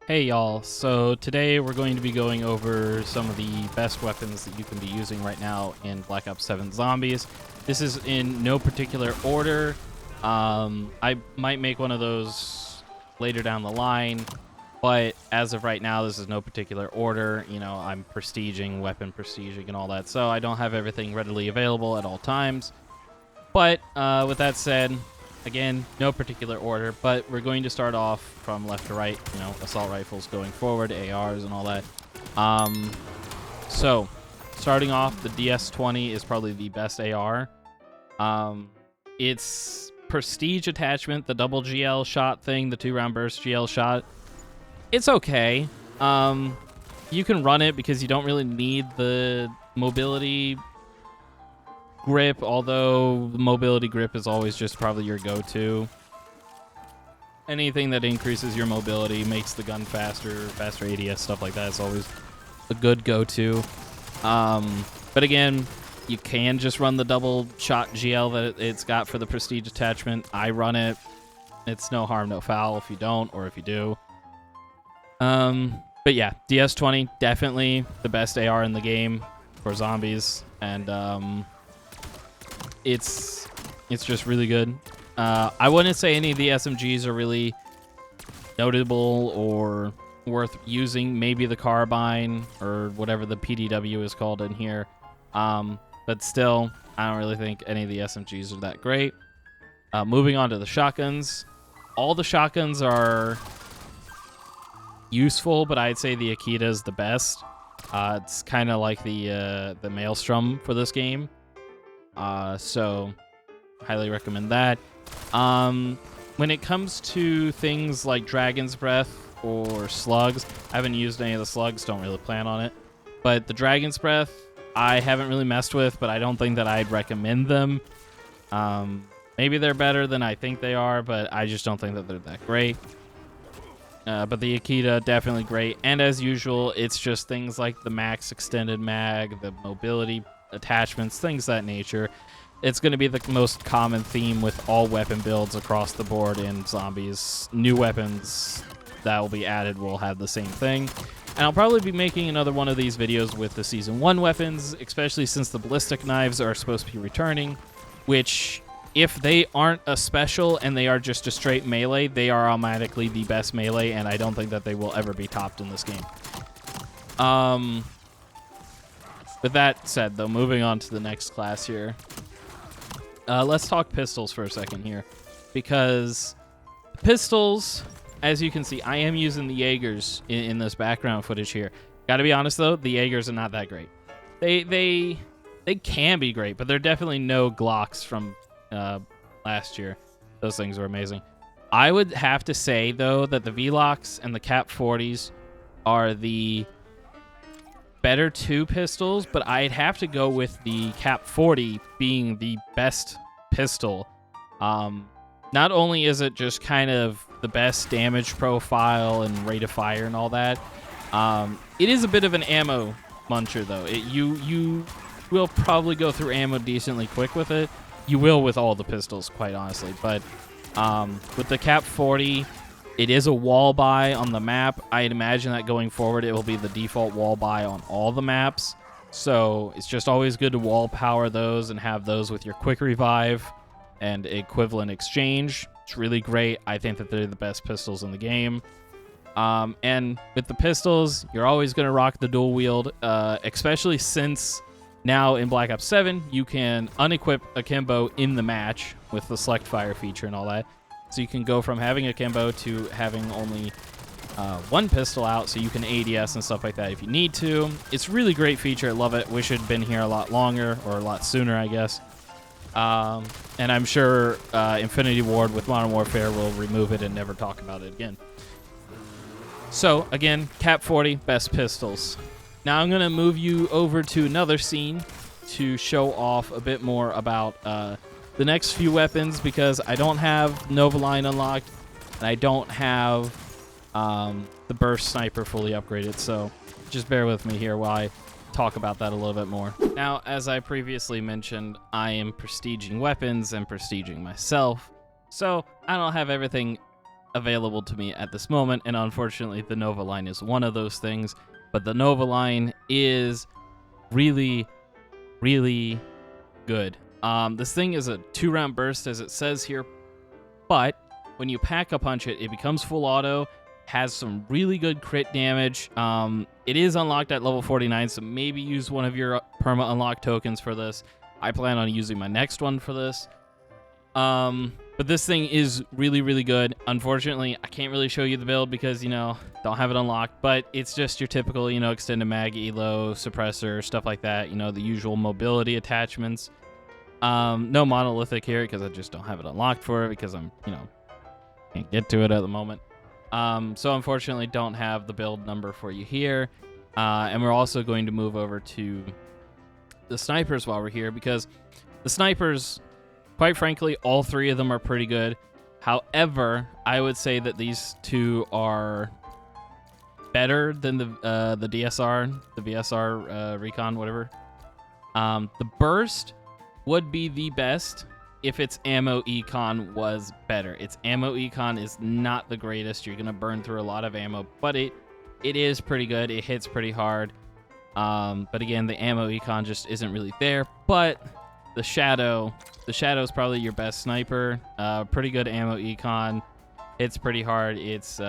Hey y'all, so today we're going to be going over some of the best weapons that you can be using right now in Black Ops 7 Zombies. This is in no particular order. I might make one of those later down the line, but as of right now, this is no particular order. You know, I'm prestiging, weapon prestiging, and all that, so I don't have everything readily available at all times. But with that said, again, no particular order, but we're going to start off from left to right, you know, assault rifles going forward, ARs and all that. So, starting off, the DS-20 is probably the best AR. It's prestige attachment, the double GL shot thing, the 2-round burst GL shot. It's okay. You can run it because you don't really need the mobility grip, although the mobility grip is always just probably your go-to. Anything that increases your mobility, makes the gun faster ADS, stuff like that is always a good go-to. But again, you can just run the double shot GL that it's got for the prestige attachment. I run it. It's no harm, no foul if you don't, or if you do. But yeah, DS-20, definitely the best AR in the game for zombies, and it's just really good. I wouldn't say any of the SMGs are really notable or worth using. Maybe the carbine or whatever the PDW is called in here. But still, I don't really think any of the SMGs are that great. Moving on to the shotguns. All the shotguns are useful, but I'd say the Akita is the best. It's kind of like the Maelstrom for this game. So highly recommend that. When it comes to things like Dragon's Breath or slugs, I haven't used any of the slugs, don't really plan on it. But the Dragon's Breath, I haven't really messed with, but I don't think that I'd recommend them. Maybe they're better than I think they are, but I just don't think that they're that great. But the Akita, definitely great. And as usual, it's just things like the max extended mag, the mobility attachments, things of that nature. It's going to be the most common theme with all weapon builds across the board in zombies. New weapons that will be added will have the same thing. And I'll probably be making another one of these videos with the Season 1 weapons, especially since the ballistic knives are supposed to be returning, which, if they aren't a special and they are just a straight melee, they are automatically the best melee, and I don't think that they will ever be topped in this game. With that said, though, moving on to the next class here. Let's talk pistols for a second here, because pistols, as you can see, I am using the Jaegers in this background footage here. Gotta be honest, though, the Jaegers are not that great. They can be great, but they're definitely no Glocks from last year. Those things were amazing. I would have to say, though, that the V-Locks and the Cap 40s are the better two pistols, but I'd have to go with the Cap 40 being the best pistol. Not only is it just kind of the best damage profile and rate of fire and all that, it is a bit of an ammo muncher, though. You will probably go through ammo decently quick with it. You will with all the pistols, quite honestly. But with the Cap 40, it is a wall buy on the map. I'd imagine that going forward, it will be the default wall buy on all the maps. So it's just always good to wall power those and have those with your quick revive and equivalent exchange. It's really great. I think that they're the best pistols in the game. And with the pistols, you're always going to rock the dual wield, especially since now in Black Ops 7, you can unequip akimbo in the match with the select fire feature and all that. So you can go from having akimbo to having only one pistol out, so you can ADS and stuff like that if you need to. It's a really great feature. I love it. Wish it had been here a lot longer, or a lot sooner, I guess. And I'm sure Infinity Ward with Modern Warfare will remove it and never talk about it again. So, again, Cap 40, best pistols. Now I'm going to move you over to another scene to show off a bit more about the next few weapons, because I don't have Nova Line unlocked, and I don't have the Burst Sniper fully upgraded, so just bear with me here while I talk about that a little bit more. Now, as I previously mentioned, I am prestiging weapons and prestiging myself, so I don't have everything available to me at this moment, and unfortunately the Nova line is one of those things, but the Nova line is really, really good. This thing is a 2-round burst, as it says here, but when you pack-a-punch it, it becomes full auto, has some really good crit damage. It is unlocked at level 49, so maybe use one of your perma unlock tokens for this. I plan on using my next one for this. But this thing is really, really good. Unfortunately, I can't really show you the build because, don't have it unlocked, but it's just your typical, extended mag, elo, suppressor, stuff like that, the usual mobility attachments. No monolithic here because I just don't have it unlocked for it because I'm, can't get to it at the moment. So unfortunately don't have the build number for you here. And we're also going to move over to the snipers while we're here because the snipers, quite frankly, all three of them are pretty good. However, I would say that these two are better than the DSR, the VSR Recon, whatever. The burst would be the best if its ammo econ was better. Its ammo econ is not the greatest. You're gonna burn through a lot of ammo, but it is pretty good. It hits pretty hard. But again, the ammo econ just isn't really there. But the Shadow is probably your best sniper. Pretty good ammo econ. Hits pretty hard. It's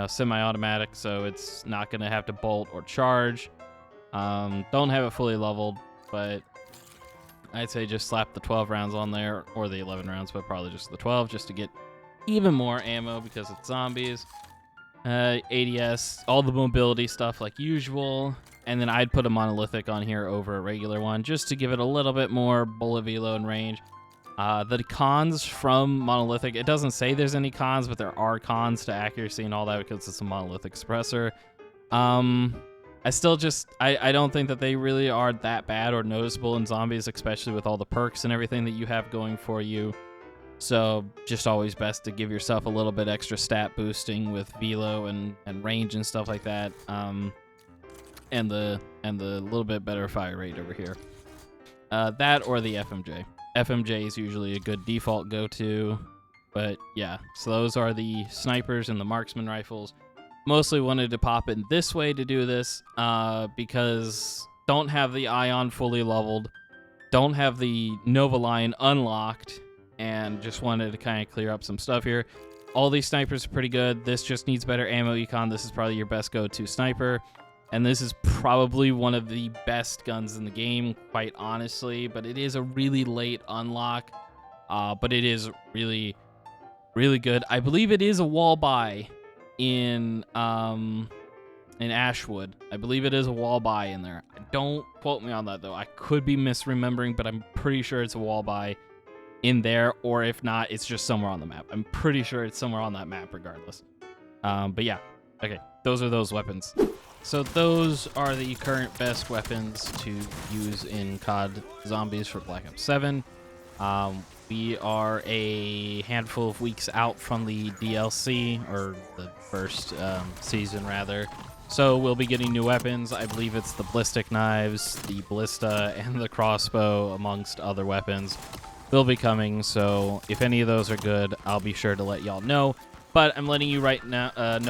semi-automatic, so it's not gonna have to bolt or charge. Don't have it fully leveled, but I'd say just slap the 12 rounds on there, or the 11 rounds, but probably just the 12, just to get even more ammo because it's zombies. ADS, all the mobility stuff like usual, and then I'd put a monolithic on here over a regular one, just to give it a little bit more bullet velo and range. The cons from monolithic, it doesn't say there's any cons, but there are cons to accuracy and all that because it's a monolithic suppressor. I don't think that they really are that bad or noticeable in zombies, especially with all the perks and everything that you have going for you. So just always best to give yourself a little bit extra stat boosting with velo and range and stuff like that. And the little bit better fire rate over here. That or the FMJ. FMJ is usually a good default go-to. But yeah, so those are the snipers and the marksman rifles. Mostly wanted to pop in this way to do this because don't have the Ion fully leveled, don't have the Nova line unlocked, and just wanted to kind of clear up some stuff here. All these snipers are pretty good. This just needs better ammo econ. This is probably your best go-to sniper, and this is probably one of the best guns in the game, quite honestly, but it is a really late unlock, but it is really, really good. I believe it is a wall buy in Ashwood. I believe it is a wall buy in there. Don't quote me on that though. I could be misremembering, but I'm pretty sure it's a wall buy in there, or if not, it's just somewhere on the map. I'm pretty sure it's somewhere on that map regardless. But yeah, okay, those are those weapons. So those are the current best weapons to use in COD Zombies for Black Ops 7. We are a handful of weeks out from the DLC, or the first season, rather. So we'll be getting new weapons. I believe it's the ballistic knives, the ballista, and the crossbow, amongst other weapons. Will be coming, so if any of those are good, I'll be sure to let y'all know. But I'm letting you know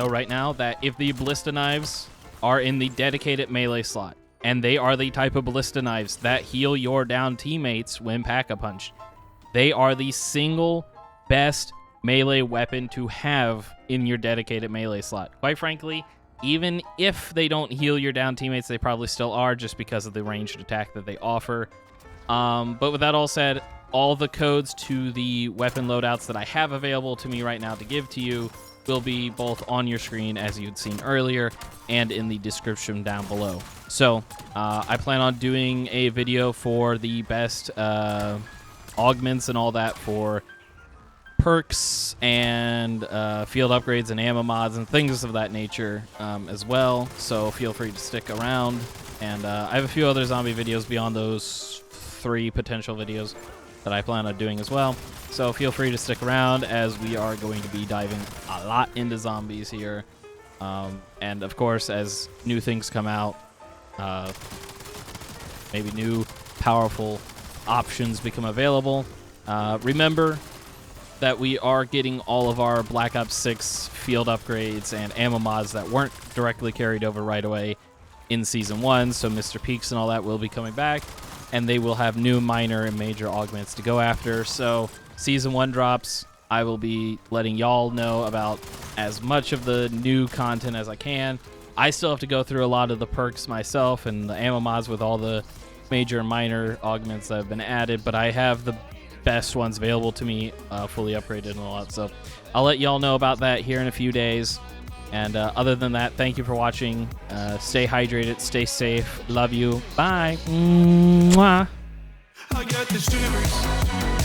right now that if the ballista knives are in the dedicated melee slot, and they are the type of ballista knives that heal your down teammates when pack-a-punched, they are the single best melee weapon to have in your dedicated melee slot. Quite frankly, even if they don't heal your down teammates, they probably still are, just because of the ranged attack that they offer. But with that all said, all the codes to the weapon loadouts that I have available to me right now to give to you will be both on your screen, as you'd seen earlier, and in the description down below. So I plan on doing a video for the best augments and all that for perks and field upgrades and ammo mods and things of that nature as well. So feel free to stick around. And I have a few other zombie videos beyond those 3 potential videos that I plan on doing as well. So feel free to stick around, as we are going to be diving a lot into zombies here. And of course, as new things come out, maybe new powerful options become available. Remember, that we are getting all of our Black Ops 6 field upgrades and ammo mods that weren't directly carried over right away in Season 1, so Mr. Peaks and all that will be coming back, and they will have new minor and major augments to go after. So Season 1 drops, I will be letting y'all know about as much of the new content as I can. I still have to go through a lot of the perks myself and the ammo mods with all the major and minor augments that have been added, but I have the best ones available to me, fully upgraded and a lot. So I'll let y'all know about that here in a few days. And other than that, thank you for watching. Stay hydrated, stay safe. Love you. Bye. Mwah. I got the shivers.